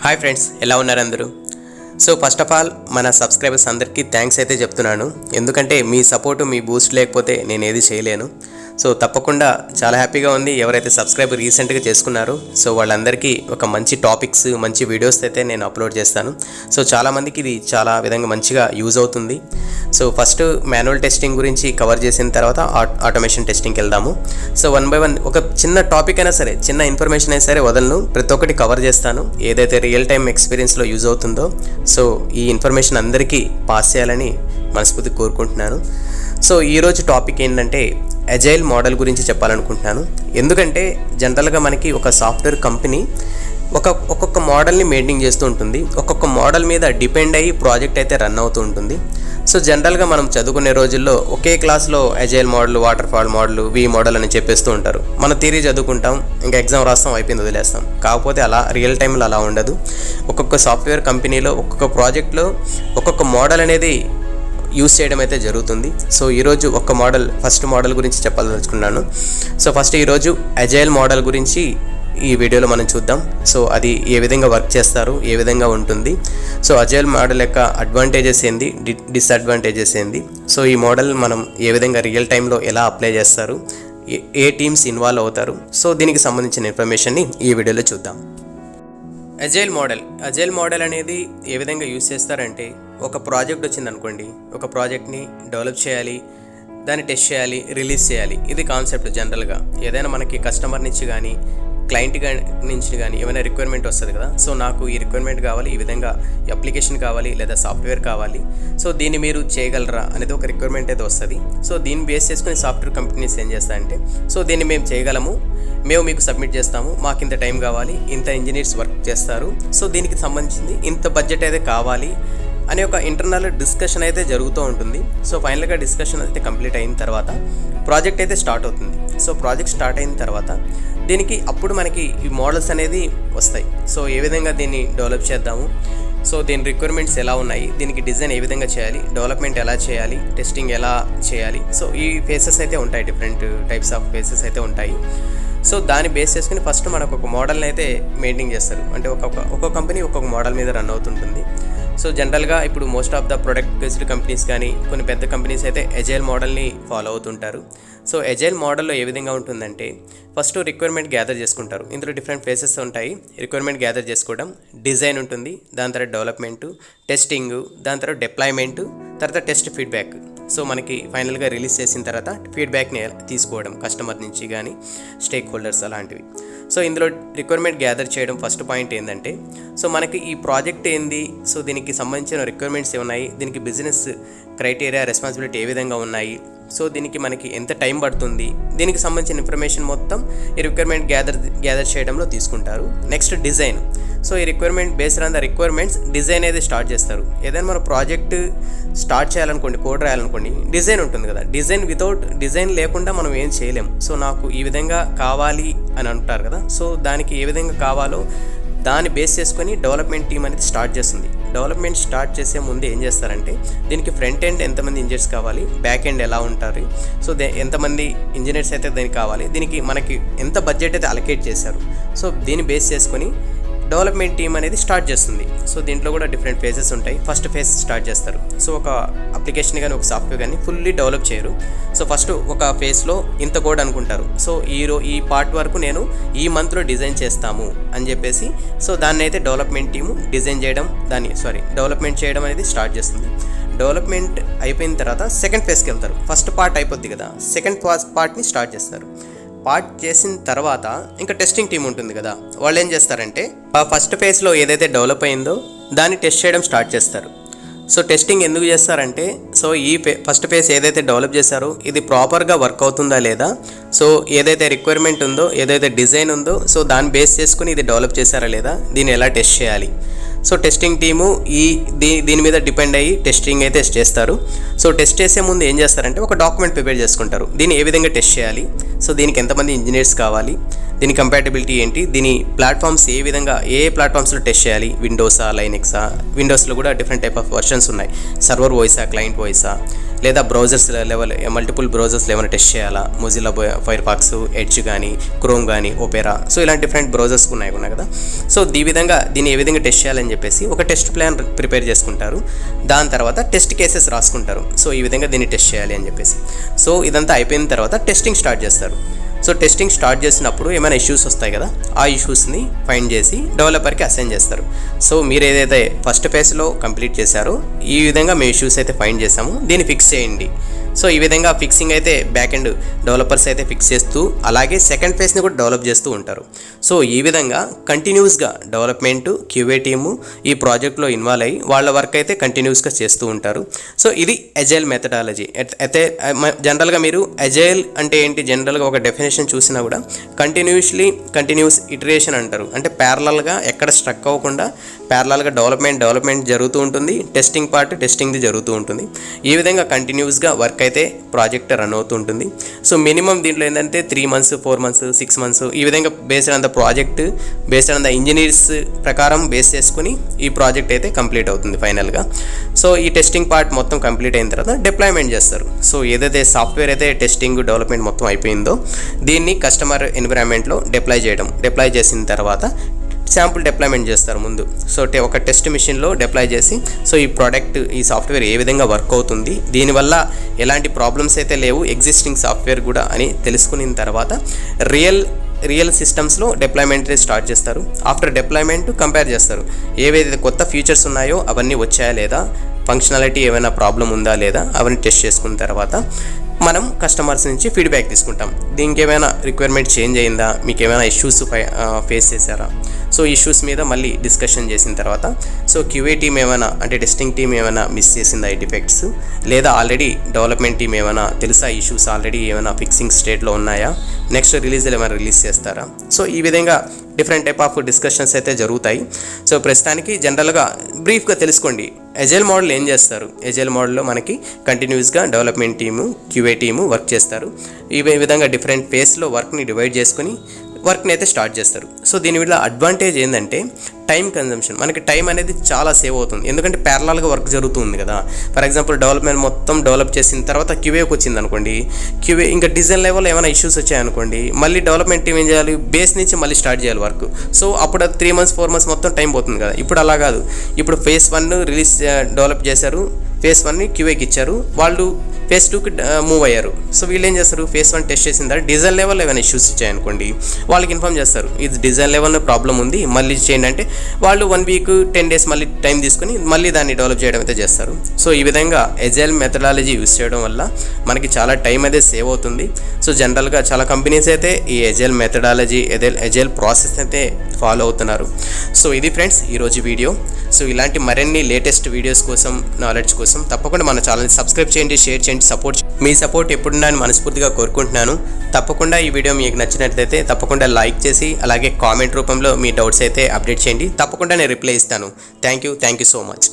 Hi friends, ఎలా ఉన్నారు అందరూ? సో ఫస్ట్ ఆఫ్ ఆల్ మన సబ్స్క్రైబర్స్ అందరికీ థ్యాంక్స్ అయితే చెప్తున్నాను. ఎందుకంటే మీ సపోర్టు, మీ బూస్ట్ లేకపోతే నేను ఏది చేయలేను. సో తప్పకుండా చాలా హ్యాపీగా ఉంది ఎవరైతే సబ్స్క్రైబ్ రీసెంట్గా చేసుకున్నారో. సో వాళ్ళందరికీ ఒక మంచి టాపిక్స్, మంచి వీడియోస్ అయితే నేను అప్లోడ్ చేస్తాను. సో చాలామందికి ఇది చాలా విధంగా మంచిగా యూజ్ అవుతుంది. సో ఫస్ట్ మాన్యువల్ టెస్టింగ్ గురించి కవర్ చేసిన తర్వాత ఆటోమేషన్ టెస్టింగ్కి వెళ్దాము. సో వన్ బై వన్ ఒక చిన్న టాపిక్ అయినా సరే, చిన్న ఇన్ఫర్మేషన్ అయినా సరే వదలను, ప్రతి ఒక్కటి కవర్ చేస్తాను ఏదైతే రియల్ టైం ఎక్స్పీరియన్స్లో యూజ్ అవుతుందో. సో ఈ ఇన్ఫర్మేషన్ అందరికీ పాస్ చేయాలని మనస్ఫూర్తి కోరుకుంటున్నాను. సో ఈరోజు టాపిక్ ఏంటంటే అజైల్ మోడల్ గురించి చెప్పాలనుకుంటున్నాను. ఎందుకంటే జనరల్గా మనకి ఒక సాఫ్ట్వేర్ కంపెనీ ఒక్కొక్క మోడల్ని మెయింటైన్ చేస్తూ ఉంటుంది. ఒక్కొక్క మోడల్ మీద డిపెండ్ అయ్యి ప్రాజెక్ట్ అయితే రన్ అవుతూ ఉంటుంది. సో జనరల్గా మనం చదువుకునే రోజుల్లో ఒకే క్లాస్లో agile model, waterfall model, V model అని చెప్పేస్తూ ఉంటారు. మన థియరీ చదువుకుంటాం, ఇంకా ఎగ్జామ్ రాస్తాం, అయిపోయింది, వదిలేస్తాం. కాకపోతే అలా రియల్ టైంలో అలా ఉండదు. ఒక్కొక్క సాఫ్ట్వేర్ కంపెనీలో ఒక్కొక్క ప్రాజెక్ట్లో ఒక్కొక్క మోడల్ అనేది యూస్ చేయడం అయితే జరుగుతుంది. సో ఈరోజు ఫస్ట్ మోడల్ గురించి చెప్పాలనుకున్నాను. సో ఫస్ట్ ఈరోజు అజైల్ మోడల్ గురించి ఈ వీడియోలో మనం చూద్దాం. సో అది ఏ విధంగా వర్క్ చేస్తారు, ఏ విధంగా ఉంటుంది, సో అజైల్ మోడల్ యొక్క అడ్వాంటేజెస్ ఏంది, డిసడ్వాంటేజెస్ ఏంది, సో ఈ మోడల్ మనం ఏ విధంగా రియల్ టైంలో ఎలా అప్లై చేస్తారు, ఏ టీమ్స్ ఇన్వాల్వ్ అవుతారు, సో దీనికి సంబంధించిన ఇన్ఫర్మేషన్ని ఈ వీడియోలో చూద్దాం. అజైల్ మోడల్ అనేది ఏ విధంగా యూస్ చేస్తారంటే, ఒక ప్రాజెక్ట్ వచ్చిందనుకోండి, ఒక ప్రాజెక్ట్ని డెవలప్ చేయాలి, దాన్ని టెస్ట్ చేయాలి, రిలీజ్ చేయాలి. ఇది కాన్సెప్ట్. జనరల్గా ఏదైనా మనకి కస్టమర్ నుంచి కానీ క్లయింట్ నుంచి కానీ ఏమైనా రిక్వైర్మెంట్ వస్తుంది కదా. సో నాకు ఈ రిక్వైర్మెంట్ కావాలి, ఈ విధంగా అప్లికేషన్ కావాలి లేదా సాఫ్ట్వేర్ కావాలి, సో దీన్ని మీరు చేయగలరా అనేది ఒక రిక్వైర్మెంట్ అయితే వస్తుంది. సో దీన్ని బేస్ చేసుకుని సాఫ్ట్వేర్ కంపెనీస్ ఏం చేస్తాయంటే, సో దీన్ని మేము చేయగలము, మేము మీకు సబ్మిట్ చేస్తాము, మాకు ఇంత టైం కావాలి, ఇంత ఇంజనీర్స్ వర్క్ చేస్తారు, సో దీనికి సంబంధించింది ఇంత బడ్జెట్ అయితే కావాలి అనే ఒక ఇంటర్నల్ డిస్కషన్ అయితే జరుగుతూ ఉంటుంది. సో ఫైనల్గా డిస్కషన్ అయితే కంప్లీట్ అయిన తర్వాత ప్రాజెక్ట్ అయితే స్టార్ట్ అవుతుంది. సో ప్రాజెక్ట్ స్టార్ట్ అయిన తర్వాత దీనికి అప్పుడు మనకి ఈ మోడల్స్ అనేది వస్తాయి. సో ఏ విధంగా దీన్ని డెవలప్ చేద్దాము, సో దీని రిక్వైర్మెంట్స్ ఎలా ఉన్నాయి, దీనికి డిజైన్ ఏ విధంగా చేయాలి, డెవలప్మెంట్ ఎలా చేయాలి, టెస్టింగ్ ఎలా చేయాలి, సో ఈ ఫేసెస్ అయితే ఉంటాయి, డిఫరెంట్ టైప్స్ ఆఫ్ ఫేసెస్ అయితే ఉంటాయి. సో దాన్ని బేస్ చేసుకుని ఫస్ట్ మనకు ఒక మోడల్ని అయితే మెయింటైన్ చేస్తారు. అంటే ఒక్కొక్క కంపెనీ ఒక్కొక్క మోడల్ మీద రన్ అవుతుంటుంది. సో జనరల్గా ఇప్పుడు most of the product based companies కానీ కొన్ని పెద్ద కంపెనీస్ అయితే అజైల్ మోడల్ని ఫాలో అవుతుంటారు. సో అజైల్ మోడల్లో ఏ విధంగా ఉంటుందంటే, ఫస్ట్ రిక్వైర్మెంట్ గ్యాదర్ చేసుకుంటారు. ఇందులో డిఫరెంట్ ఫేసెస్ ఉంటాయి. రిక్వైర్మెంట్ గ్యాదర్ చేసుకోవడం, డిజైన్ ఉంటుంది, దాని తర్వాత డెవలప్మెంటు, టెస్టింగ్, దాని తర్వాత డిప్లాయ్మెంటు, తర్వాత టెస్ట్ ఫీడ్బ్యాక్. సో మనకి ఫైనల్గా రిలీజ్ చేసిన తర్వాత ఫీడ్బ్యాక్ని తీసుకోవడం కస్టమర్ నుంచి కానీ స్టేక్ హోల్డర్స్ అలాంటివి. సో ఇందులో రిక్వైర్మెంట్ గ్యాదర్ చేయడం ఫస్ట్ పాయింట్ ఏంటంటే, సో మనకి ఈ ప్రాజెక్ట్ ఏంది, సో దీనికి సంబంధించిన రిక్వైర్మెంట్స్ ఏమున్నాయి, దీనికి బిజినెస్ క్రైటీరియా, రెస్పాన్సిబిలిటీ ఏ విధంగా ఉన్నాయి, సో దీనికి మనకి ఎంత టైం పడుతుంది, దీనికి సంబంధించిన ఇన్ఫర్మేషన్ మొత్తం ఈ రిక్వైర్మెంట్ గ్యాదర్ చేయడంలో తీసుకుంటారు. Next design. సో ఈ requirement based on the requirements design అనేది స్టార్ట్ చేస్తారు. ఏదైనా మన ప్రాజెక్ట్ స్టార్ట్ చేయాలనుకోండి, కోడ్ రాయాలనుకోండి, డిజైన్ ఉంటుంది కదా. వితౌట్ డిజైన్ లేకుండా మనం ఏం చేయలేం. సో నాకు ఈ విధంగా కావాలి అని అంటారు కదా. సో దానికి ఏ విధంగా కావాలో దాన్ని బేస్ చేసుకొని డెవలప్మెంట్ టీమ్ అనేది స్టార్ట్ చేస్తుంది. డెవలప్మెంట్ స్టార్ట్ చేసే ముందు ఏం చేస్తారంటే, దీనికి ఫ్రంట్ ఎండ్ ఎంతమంది ఇంజనీర్స్ కావాలి, బ్యాక్ ఎండ్ ఎలా ఉంటారు, సో ఎంతమంది ఇంజనీర్స్ అయితే దీనికి కావాలి, దీనికి మనకి ఎంత బడ్జెట్ అయితే అలొకేట్ చేశారు, సో దీన్ని బేస్ చేసుకొని డెవలప్మెంట్ టీమ్ అనేది స్టార్ట్ చేస్తుంది. సో దీంట్లో కూడా డిఫరెంట్ ఫేజెస్ ఉంటాయి. ఫస్ట్ ఫేజ్ స్టార్ట్ చేస్తారు. సో ఒక అప్లికేషన్ కానీ ఒక సాఫ్ట్వేర్ కానీ ఫుల్లీ డెవలప్ చేయరు. సో ఫస్ట్ ఒక ఫేజ్లో ఇంత కోడ్ అనుకుంటారు. సో ఈ పార్ట్ వరకు నేను ఈ మంత్లో డిజైన్ చేస్తాము అని చెప్పేసి, సో దాన్ని అయితే డెవలప్మెంట్ టీము డిజైన్ చేయడం, డెవలప్మెంట్ చేయడం అనేది స్టార్ట్ చేస్తుంది. డెవలప్మెంట్ అయిపోయిన తర్వాత సెకండ్ ఫేజ్కి వెళ్తారు. ఫస్ట్ పార్ట్ అయిపోద్ది కదా, సెకండ్ పార్ట్ని స్టార్ట్ చేస్తారు. పార్ట్ చేసిన తర్వాత ఇంకా టెస్టింగ్ టీం ఉంటుంది కదా, వాళ్ళు ఏం చేస్తారంటే ఆ ఫస్ట్ ఫేజ్లో ఏదైతే డెవలప్ అయిందో దాన్ని టెస్ట్ చేయడం స్టార్ట్ చేస్తారు. సో టెస్టింగ్ ఎందుకు చేస్తారంటే, సో ఈ ఫస్ట్ ఫేజ్ ఏదైతే డెవలప్ చేశారో ఇది ప్రాపర్గా వర్క్ అవుతుందా లేదా, సో ఏదైతే రిక్వైర్మెంట్ ఉందో, ఏదైతే డిజైన్ ఉందో, సో దాన్ని బేస్ చేసుకుని ఇది డెవలప్ చేశారా లేదా, దీన్ని ఎలా టెస్ట్ చేయాలి. సో టెస్టింగ్ టీము దీని మీద డిపెండ్ అయ్యి టెస్టింగ్ అయితే చేస్తారు. సో టెస్ట్ చేసే ముందు ఏం చేస్తారంటే ఒక డాక్యుమెంట్ ప్రిపేర్ చేసుకుంటారు. దీన్ని ఏ విధంగా టెస్ట్ చేయాలి, సో దీనికి ఎంతమంది ఇంజనీర్స్ కావాలి, దీని కంపాటబిలిటీ ఏంటి, దీని ప్లాట్ఫామ్స్ ఏ ప్లాట్ఫామ్స్లో టెస్ట్ చేయాలి, విండోసా, లైనెక్సా, విండోస్లో కూడా డిఫరెంట్ టైప్ ఆఫ్ వర్షన్స్ ఉన్నాయి, సర్వర్ వాయిసా, క్లయింట్ వాయిసా, లేదా బ్రౌజర్స్ లెవెల్ మల్టిపుల్ బ్రౌజర్స్ ఏమైనా టెస్ట్ చేయాలా, మొజిల్లా ఫైర్ ఫాక్స్, ఎడ్జ్ కానీ, క్రోమ్ కానీ, ఓపెరా, సో ఇలాంటి డిఫరెంట్ బ్రౌజర్స్ ఉన్నాయి కదా. సో ఈ విధంగా దీన్ని ఏ విధంగా టెస్ట్ చేయాలని చెప్పేసి ఒక టెస్ట్ ప్లాన్ ప్రిపేర్ చేసుకుంటారు. దాని తర్వాత టెస్ట్ కేసెస్ రాసుకుంటారు. సో ఈ విధంగా దీన్ని టెస్ట్ చేయాలి అని చెప్పేసి. సో ఇదంతా అయిపోయిన తర్వాత టెస్టింగ్ స్టార్ట్ చేస్తారు. సో టెస్టింగ్ స్టార్ట్ చేసినప్పుడు ఏమైనా ఇష్యూస్ వస్తాయి కదా, ఆ ఇష్యూస్ని ఫైండ్ చేసి డెవలపర్కి అసైన్ చేస్తారు. సో మీరు ఏదైతే ఫస్ట్ ఫేజ్లో కంప్లీట్ చేశారో ఈ విధంగా మేము ఇష్యూస్ అయితే ఫైండ్ చేసాము, దీన్ని ఫిక్స్ చేయండి. సో ఈ విధంగా ఫిక్సింగ్ అయితే బ్యాక్ ఎండ్ డెవలపర్స్ అయితే ఫిక్స్ చేస్తూ అలాగే సెకండ్ ఫేజ్ని కూడా డెవలప్ చేస్తూ ఉంటారు. సో ఈ విధంగా కంటిన్యూస్గా డెవలప్మెంట్ క్యూఏ టీము ఈ ప్రాజెక్ట్లో ఇన్వాల్వ్ అయ్యి వాళ్ళ వర్క్ అయితే కంటిన్యూస్గా చేస్తూ ఉంటారు. సో ఇది అజైల్ మెథడాలజీ. అయితే జనరల్గా మీరు అజైల్ అంటే ఏంటి, జనరల్గా ఒక డెఫినేషన్ చూసినా కూడా కంటిన్యూస్ ఇటరేషన్ అంటారు. అంటే ప్యారలల్గా ఎక్కడ స్ట్రక్ అవ్వకుండా ప్యారలల్గా డెవలప్మెంట్ జరుగుతూ ఉంటుంది, టెస్టింగ్ది జరుగుతూ ఉంటుంది. ఈ విధంగా కంటిన్యూస్గా వర్క్ అయితే ప్రాజెక్ట్ రన్ అవుతూ ఉంటుంది. సో మినిమం దీంట్లో ఏంటంటే 3 months 4 months 6 months ఈ విధంగా based on the project, based on the engineers ప్రకారం బేస్ చేసుకుని ఈ ప్రాజెక్ట్ అయితే కంప్లీట్ అవుతుంది ఫైనల్గా. సో ఈ టెస్టింగ్ పార్ట్ మొత్తం కంప్లీట్ అయిన తర్వాత డిప్లాయ్మెంట్ చేస్తారు. సో ఏదైతే సాఫ్ట్వేర్ అయితే టెస్టింగ్ డెవలప్మెంట్ మొత్తం అయిపోయిందో దీన్ని కస్టమర్ ఎన్విరాన్మెంట్లో డిప్లాయ్ చేసిన తర్వాత శాంపుల్ డిప్లాయ్మెంట్ చేస్తారు ముందు. సో ఒక టెస్ట్ మిషన్లో డిప్లాయ్ చేసి సో ఈ ప్రోడక్ట్ ఈ సాఫ్ట్వేర్ ఏ విధంగా వర్క్ అవుతుంది, దీనివల్ల ఎలాంటి ప్రాబ్లమ్స్ అయితే లేవు ఎగ్జిస్టింగ్ సాఫ్ట్వేర్ కూడా అని తెలుసుకున్న తర్వాత రియల్ సిస్టమ్స్లో డిప్లాయ్మెంట్ స్టార్ట్ చేస్తారు. ఆఫ్టర్ డిప్లాయ్మెంట్ కంపేర్ చేస్తారు, ఏవైతే కొత్త ఫీచర్స్ ఉన్నాయో అవన్నీ వచ్చాయా లేదా, ఫంక్షనాలిటీ ఏమైనా ప్రాబ్లం ఉందా లేదా అవన్నీ టెస్ట్ చేసుకున్న తర్వాత మనం కస్టమర్స్ నుంచి ఫీడ్బ్యాక్ తీసుకుంటాం. దీనికి ఏమైనా రిక్వైర్మెంట్ చేంజ్ అయిందా, మీకు ఏమైనా ఇష్యూస్ ఫేస్ చేశారా, సో ఇష్యూస్ మీద మళ్ళీ డిస్కషన్ చేసిన తర్వాత సో క్యూఏ టీమ్ ఏమైనా అంటే టెస్టింగ్ టీమ్ ఏమైనా మిస్ చేసిందా ఈ డిఫెక్ట్స్, లేదా ఆల్రెడీ డెవలప్మెంట్ టీమ్ ఏమైనా తెలుసా ఇష్యూస్ ఆల్రెడీ ఏమైనా ఫిక్సింగ్ స్టేట్లో ఉన్నాయా, నెక్స్ట్ రిలీజ్లో ఏమైనా రిలీజ్ చేస్తారా. సో ఈ విధంగా డిఫరెంట్ టైప్ ఆఫ్ డిస్కషన్స్ అయితే జరుగుతాయి. సో ప్రస్తుతానికి జనరల్గా బ్రీఫ్గా తెలుసుకోండి ఎజైల్ మోడల్ ఏం చేస్తారు. ఎజైల్ మోడల్లో మనకి కంటిన్యూస్గా development team QA team work చేస్తారు. ఈ విధంగా డిఫరెంట్ ఫేస్లో వర్క్ని డివైడ్ చేసుకుని వర్క్ని అయితే స్టార్ట్ చేస్తారు. సో దీనివల్ల అడ్వాంటేజ్ ఏంటంటే టైం కన్జంప్షన్, మనకి టైం అనేది చాలా సేవ్ అవుతుంది. ఎందుకంటే ప్యారలల్గా వర్క్ జరుగుతుంది కదా. ఫర్ ఎగ్జాంపుల్ డెవలప్మెంట్ మొత్తం డెవలప్ చేసిన తర్వాత క్యూఏకి వచ్చింది అనుకోండి, క్యూఏ ఇంకా డిజైన్ లెవెల్ ఏమైనా ఇష్యూస్ వచ్చాయనుకోండి, మళ్ళీ డెవలప్మెంట్ టీం ఏం చేయాలి, బేస్ నుంచి మళ్ళీ స్టార్ట్ చేయాలి వర్క్. సో అప్పుడు 3 months 4 months మొత్తం టైం పోతుంది కదా. ఇప్పుడు అలా కాదు, ఇప్పుడు phase 1 రిలీజ్ డెవలప్ చేశారు, phase 1ని క్యూఏకి ఇచ్చారు, వాళ్ళు phase 2కి మూవ్ అయ్యారు. సో వీళ్ళు ఏం చేస్తారు, phase 1 టెస్ట్ చేసిన తర్వాత డిజైన్ లెవెల్ ఏమైనా ఇష్యూస్ ఇచ్చాయనుకోండి వాళ్ళకి ఇన్ఫార్మ్ చేస్తారు, ఇది డిజైన్ లెవెల్లో ప్రాబ్లం ఉంది మళ్ళీ చేయండి అంటే వాళ్ళు 1 week 10 days మళ్ళీ టైం తీసుకుని మళ్ళీ దాన్ని డెవలప్ చేయడం అయితే చేస్తారు. సో ఈ విధంగా ఎజైల్ మెథడాలజీ యూస్ చేయడం వల్ల మనకి చాలా టైం అయితే సేవ్ అవుతుంది. సో జనరల్గా చాలా కంపెనీస్ అయితే ఈ ఎజైల్ మెథడాలజీ ఎజైల్ ప్రాసెస్ అయితే ఫాలో అవుతున్నారు. సో ఇది ఫ్రెండ్స్ ఈరోజు వీడియో. సో ఇలాంటి మరిన్ని లేటెస్ట్ వీడియోస్ కోసం, నాలెడ్జ్ కోసం తప్పకుండా మన ఛానల్ని సబ్స్క్రైబ్ చేయండి, షేర్ చేయండి. మీ సపోర్ట్ ఎప్పుడున్నా మనస్ఫూర్తిగా కోరుకుంటున్నాను. తప్పకుండా ఈ వీడియో మీకు నచ్చినట్లయితే తప్పకుండా లైక్ చేసి అలాగే కామెంట్ రూపంలో మీ డౌట్స్ అయితే అప్డేట్ చేయండి. తప్పకుండా నేను రిప్లై ఇస్తాను. Thank you so much.